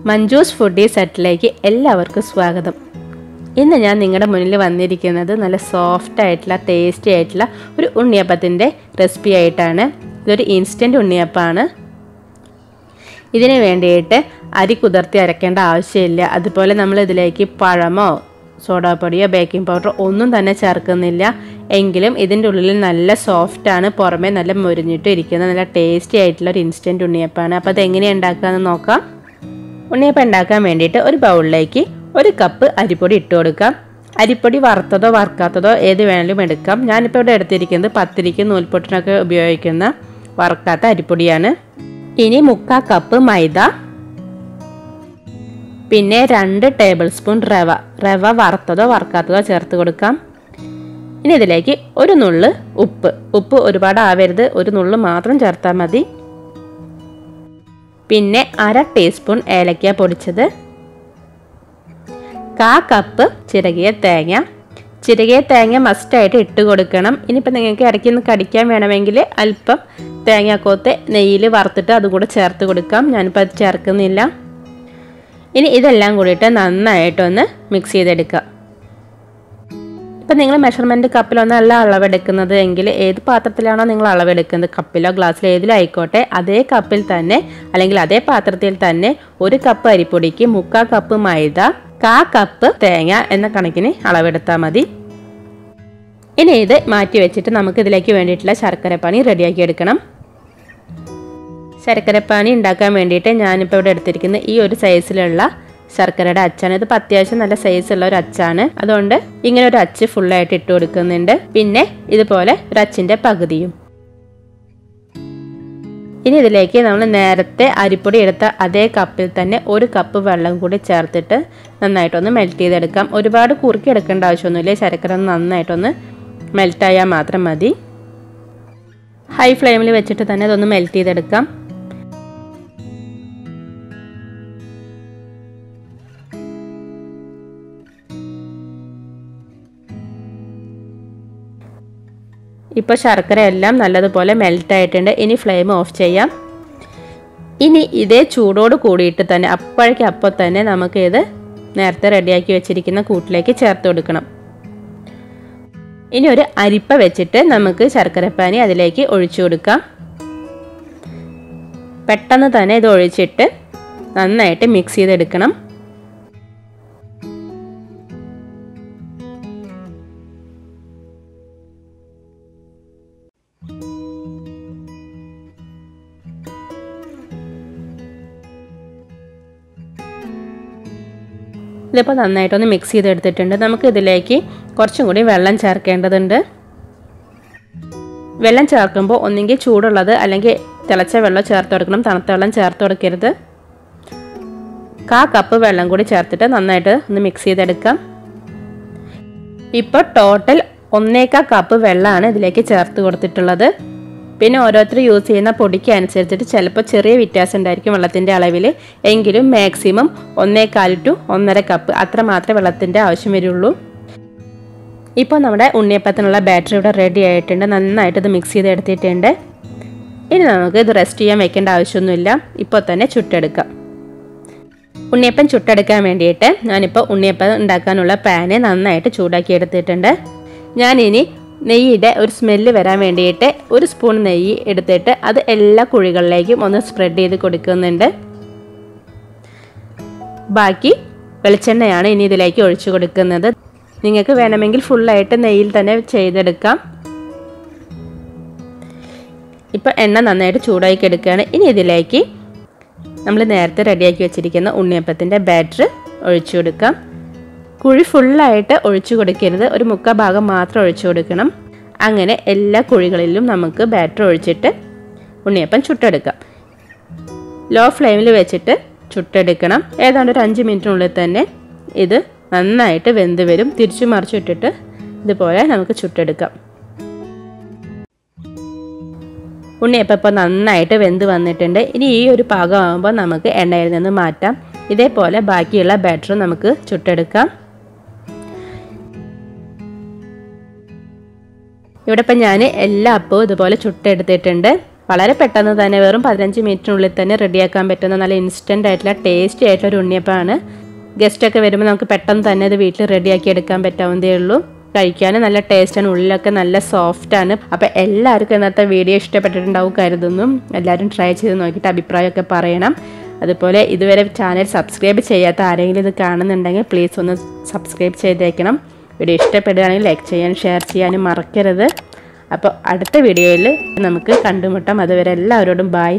Manju's foodies സെറ്റിലേക്ക് എല്ലാവർക്കും സ്വാഗതം. ഇന്ന് ഞാൻ നിങ്ങളുടെ മുന്നിൽ വന്നിരിക്കുന്നത് നല്ല സോഫ്റ്റ് ആയിട്ടുള്ള ടേസ്റ്റി ആയിട്ടുള്ള ഒരു ഉണ്ണിയപ്പത്തിൻ്റെ റെസിപ്പി ആയിട്ടാണ്. ഇതൊരു ഇൻസ്റ്റൻറ്റ് ഉണ്ണിയപ്പമാണ്. ഇതിന് വേണ്ടിയിട്ട് അരി കുതിർത്തി അരക്കേണ്ട ആവശ്യമില്ല. അതുപോലെ നമ്മൾ ഇതിലേക്ക് പഴമോ സോഡാപ്പൊടിയോ ബേക്കിംഗ് പൗഡറോ ഒന്നും തന്നെ ചേർക്കുന്നില്ല. എങ്കിലും ഇതിൻ്റെ ഉള്ളിൽ നല്ല സോഫ്റ്റാണ്, പുറമേ നല്ല മുരിഞ്ഞിട്ട് ഇരിക്കുന്ന നല്ല ടേസ്റ്റി ആയിട്ടുള്ള ഒരു ഇൻസ്റ്റൻറ്റ് ഉണ്ണിയപ്പമാണ്. അപ്പോൾ അതെങ്ങനെയാണ് ഉണ്ടാക്കാമെന്ന് നോക്കാം. ഉണ്ണിയപ്പം ഉണ്ടാക്കാൻ വേണ്ടിയിട്ട് ഒരു ബൗളിലേക്ക് 1 കപ്പ് അരിപ്പൊടി ഇട്ട് കൊടുക്കാം. അരിപ്പൊടി വറുത്തതോ വറുക്കാത്തതോ ഏത് വേണമെങ്കിലും എടുക്കാം. ഞാനിപ്പോൾ ഇവിടെ എടുത്തിരിക്കുന്നത് പത്തിരിക്ക് നൂൽപൊട്ടിനൊക്കെ ഉപയോഗിക്കുന്ന വറുക്കാത്ത അരിപ്പൊടിയാണ്. ഇനി 3/4 കപ്പ് മൈദ, പിന്നെ 2 ടേബിൾ സ്പൂൺ റവ വറുത്തതോ വറുക്കാത്തതോ ചേർത്ത് കൊടുക്കാം. ഇനി ഇതിലേക്ക് ഒരു നുള്ള് ഉപ്പ് ഒരുപാട് ആവരുത്, ഒരു നുള്ള് മാത്രം ചേർത്താൽ മതി. പിന്നെ 1/2 ടീസ്പൂൺ ഏലക്ക പൊടിച്ചത്, 1/4 കപ്പ് ചിരകിയ തേങ്ങ മസ്റ്റായിട്ട് ഇട്ട് കൊടുക്കണം. ഇനിയിപ്പോൾ നിങ്ങൾക്ക് ഇടയ്ക്ക് നിന്ന് കടിക്കാൻ വേണമെങ്കിൽ അല്പം തേങ്ങാക്കൊത്ത് നെയ്യിൽ വറുത്തിട്ട് അതുകൂടെ ചേർത്ത് കൊടുക്കാം. ഞാനിപ്പോൾ അത് ചേർക്കുന്നില്ല. ഇനി ഇതെല്ലാം കൂടിയിട്ട് നന്നായിട്ടൊന്ന് മിക്സ് ചെയ്തെടുക്കാം. ഇപ്പം നിങ്ങൾ മെഷർമെൻറ്റ് കപ്പിലൊന്നല്ല അളവെടുക്കുന്നത് എങ്കിൽ ഏത് പാത്രത്തിലാണോ നിങ്ങൾ അളവെടുക്കുന്നത്, കപ്പിലോ ഗ്ലാസ്സിലോ ഏതിലായിക്കോട്ടെ, അതേ കപ്പിൽ തന്നെ അല്ലെങ്കിൽ അതേ പാത്രത്തിൽ തന്നെ 1 കപ്പ് അരിപ്പൊടിക്ക് 3/4 കപ്പ് മൈദ, 1/4 കപ്പ് തേങ്ങ എന്ന കണക്കിന് അളവെടുത്താൽ മതി. ഇനി ഇത് മാറ്റി വെച്ചിട്ട് നമുക്ക് ഇതിലേക്ക് വേണ്ടിയിട്ടുള്ള ശർക്കരപ്പാനി റെഡിയാക്കി എടുക്കണം. ശർക്കരപ്പാനി ഉണ്ടാക്കാൻ വേണ്ടിയിട്ട് ഞാനിപ്പോൾ ഇവിടെ എടുത്തിരിക്കുന്നത് ഈ ഒരു സൈസിലുള്ള ശർക്കരയുടെ അച്ചാണ്. ഇതിപ്പോൾ അത്യാവശ്യം നല്ല സൈസുള്ള ഒരു അച്ചാണ്. അതുകൊണ്ട് ഇങ്ങനെ ഒരു അച്ച് ഫുള്ളായിട്ട് ഇട്ട് കൊടുക്കുന്നുണ്ട്. പിന്നെ ഇതുപോലെ ഒരു അച്ചിൻ്റെ പകുതിയും. ഇനി ഇതിലേക്ക് നമ്മൾ നേരത്തെ അരിപ്പൊടി എടുത്ത അതേ കപ്പിൽ തന്നെ 1 കപ്പ് വെള്ളം കൂടി ചേർത്തിട്ട് നന്നായിട്ടൊന്ന് മെൽറ്റ് ചെയ്തെടുക്കാം. ഒരുപാട് കുറുക്കി എടുക്കേണ്ട ആവശ്യമൊന്നുമില്ല. ശർക്കര ഒന്ന് നന്നായിട്ടൊന്ന് മെൽറ്റായാൽ മാത്രം മതി. ഹൈ ഫ്ലെയിമിൽ വെച്ചിട്ട് തന്നെ ഇതൊന്ന് മെൽറ്റ് ചെയ്തെടുക്കാം. ഇപ്പോൾ ശർക്കര എല്ലാം നല്ലതുപോലെ മെൽറ്റായിട്ടുണ്ട്. ഇനി ഫ്ലെയിം ഓഫ് ചെയ്യാം. ഇനി ഇതേ ചൂടോട് കൂടിയിട്ട് തന്നെ അപ്പോൾ തന്നെ നമുക്ക് ഇത് നേരത്തെ റെഡിയാക്കി വെച്ചിരിക്കുന്ന കൂട്ടിലേക്ക് ചേർത്ത് കൊടുക്കണം. ഇനി ഒരു അരിപ്പ വെച്ചിട്ട് നമുക്ക് ശർക്കരപ്പാനി അതിലേക്ക് ഒഴിച്ചു കൊടുക്കാം. പെട്ടെന്ന് തന്നെ ഇത് ഒഴിച്ചിട്ട് നന്നായിട്ട് മിക്സ് ചെയ്തെടുക്കണം. ഇതിപ്പോൾ നന്നായിട്ടൊന്ന് മിക്സ് ചെയ്തെടുത്തിട്ടുണ്ട്. നമുക്ക് ഇതിലേക്ക് കുറച്ചും കൂടി വെള്ളം ചേർക്കേണ്ടതുണ്ട്. വെള്ളം ചേർക്കുമ്പോൾ ഒന്നെങ്കിൽ ചൂടുള്ളത് അല്ലെങ്കിൽ തിളച്ച വെള്ളം ചേർത്ത് കൊടുക്കണം. തണുത്ത വെള്ളം ചേർത്ത് കൊടുക്കരുത്. 1/4 കപ്പ് വെള്ളം കൂടി ചേർത്തിട്ട് നന്നായിട്ട് ഒന്ന് മിക്സ് ചെയ്തെടുക്കാം. ഇപ്പോൾ ടോട്ടൽ 1/4 കപ്പ് വെള്ളമാണ് ഇതിലേക്ക് ചേർത്ത് കൊടുത്തിട്ടുള്ളത്. പിന്നെ ഓരോരുത്തർ യൂസ് ചെയ്യുന്ന പൊടിക്ക് അനുസരിച്ചിട്ട് ചിലപ്പോൾ ചെറിയ വ്യത്യാസം ഉണ്ടായിരിക്കും വെള്ളത്തിൻ്റെ അളവിൽ. എങ്കിലും മാക്സിമം 1/4 to 1.5 കപ്പ് അത്ര മാത്രമേ വെള്ളത്തിൻ്റെ ആവശ്യം വരുള്ളൂ. ഇപ്പോൾ നമ്മുടെ ഉണ്ണിയപ്പത്തിനുള്ള ബാറ്ററി ഇവിടെ റെഡി ആയിട്ടുണ്ട്. നന്നായിട്ട് ഇത് മിക്സ് ചെയ്ത് എടുത്തിട്ടുണ്ട്. ഇനി നമുക്ക് ഇത് റെസ്റ്റ് ചെയ്യാൻ വെക്കേണ്ട ആവശ്യമൊന്നുമില്ല. ഇപ്പോൾ തന്നെ ചുട്ടെടുക്കാം. ഉണ്ണിയപ്പം ചുട്ടെടുക്കാൻ വേണ്ടിയിട്ട് ഞാനിപ്പോൾ ഉണ്ണിയപ്പം ഉണ്ടാക്കാനുള്ള പാന് നന്നായിട്ട് ചൂടാക്കി എടുത്തിട്ടുണ്ട്. ഞാനിനി നെയ്യുടെ ഒരു സ്മെല്ല് വരാൻ വേണ്ടിയിട്ട് 1 സ്പൂൺ നെയ്യ് എടുത്തിട്ട് അത് എല്ലാ കുഴികളിലേക്കും ഒന്ന് സ്പ്രെഡ് ചെയ്ത് കൊടുക്കുന്നുണ്ട്. ബാക്കി വെളിച്ചെണ്ണയാണ് ഇനി ഇതിലേക്ക് ഒഴിച്ചു കൊടുക്കുന്നത്. നിങ്ങൾക്ക് വേണമെങ്കിൽ ഫുള്ളായിട്ട് നെയ്യിൽ തന്നെ ചെയ്തെടുക്കാം. ഇപ്പോൾ എണ്ണ നന്നായിട്ട് ചൂടാക്കി എടുക്കുകയാണ്. ഇനി ഇതിലേക്ക് നമ്മൾ നേരത്തെ റെഡിയാക്കി വെച്ചിരിക്കുന്ന ഉണ്ണിയപ്പത്തിൻ്റെ ബാറ്റർ ഒഴിച്ചു കൊടുക്കാം. കുഴി ഫുള്ളായിട്ട് ഒഴിച്ചു കൊടുക്കരുത്, ഒരു 3/4 ഭാഗം മാത്രം ഒഴിച്ചു കൊടുക്കണം. അങ്ങനെ എല്ലാ കുഴികളിലും നമുക്ക് ബാറ്റർ ഒഴിച്ചിട്ട് ഉണ്ണിയപ്പം ചുട്ടെടുക്കാം. ലോ ഫ്ലെയിമിൽ വെച്ചിട്ട് ചുട്ടെടുക്കണം. ഏതാണ്ട് ഒരു 5 മിനിറ്റിനുള്ളിൽ തന്നെ ഇത് നന്നായിട്ട് വെന്ത് വരും. തിരിച്ചു മറിച്ചിട്ടിട്ട് ഇതുപോലെ നമുക്ക് ചുട്ടെടുക്കാം. ഉണ്ണിയപ്പം ഇപ്പോൾ നന്നായിട്ട് വെന്ത് വന്നിട്ടുണ്ട്. ഇനി ഈ ഒരു പാകമാകുമ്പോൾ നമുക്ക് എണ്ണയിൽ നിന്ന് മാറ്റാം. ഇതേപോലെ ബാക്കിയുള്ള ബാറ്റർ നമുക്ക് ചുട്ടെടുക്കാം. ഇവിടെ ഇപ്പം ഞാൻ എല്ലാ അപ്പവും ഇതുപോലെ ചുട്ടെടുത്തിട്ടുണ്ട്. വളരെ പെട്ടെന്ന് തന്നെ വെറും 15 മിനിറ്റിനുള്ളിൽ തന്നെ റെഡിയാക്കാൻ പറ്റുന്ന നല്ല ഇൻസ്റ്റൻ്റ് ആയിട്ടുള്ള ടേസ്റ്റി ആയിട്ടുള്ള ഒരു ഉണ്ണിയപ്പമാണ്. ഗസ്റ്റൊക്കെ വരുമ്പോൾ നമുക്ക് പെട്ടെന്ന് തന്നെ ഇത് വീട്ടിൽ റെഡിയാക്കി എടുക്കാൻ പറ്റാവുന്നതേ ഉള്ളൂ. കഴിക്കാനും നല്ല ടേസ്റ്റാണ്, ഉള്ളിലൊക്കെ നല്ല സോഫ്റ്റാണ്. അപ്പോൾ എല്ലാവർക്കും ഇന്നത്തെ വീഡിയോ ഇഷ്ടപ്പെട്ടിട്ടുണ്ടാവും കരുതുന്നു. എല്ലാവരും ട്രൈ ചെയ്ത് നോക്കിയിട്ട് അഭിപ്രായമൊക്കെ പറയണം. അതുപോലെ ഇതുവരെ ചാനൽ സബ്സ്ക്രൈബ് ചെയ്യാത്ത ആരെങ്കിലും ഇത് കാണുന്നുണ്ടെങ്കിൽ പ്ലീസ് ഒന്ന് സബ്സ്ക്രൈബ് ചെയ്തേക്കണം. വീഡിയോ ഇഷ്ടപ്പെടുകയാണെങ്കിൽ ലൈക്ക് ചെയ്യാനും ഷെയർ ചെയ്യാനും മറക്കരുത്. അപ്പോൾ അടുത്ത വീഡിയോയിൽ നമുക്ക് കണ്ടുമുട്ടാം. അതുവരെ എല്ലാവരോടും ബൈ.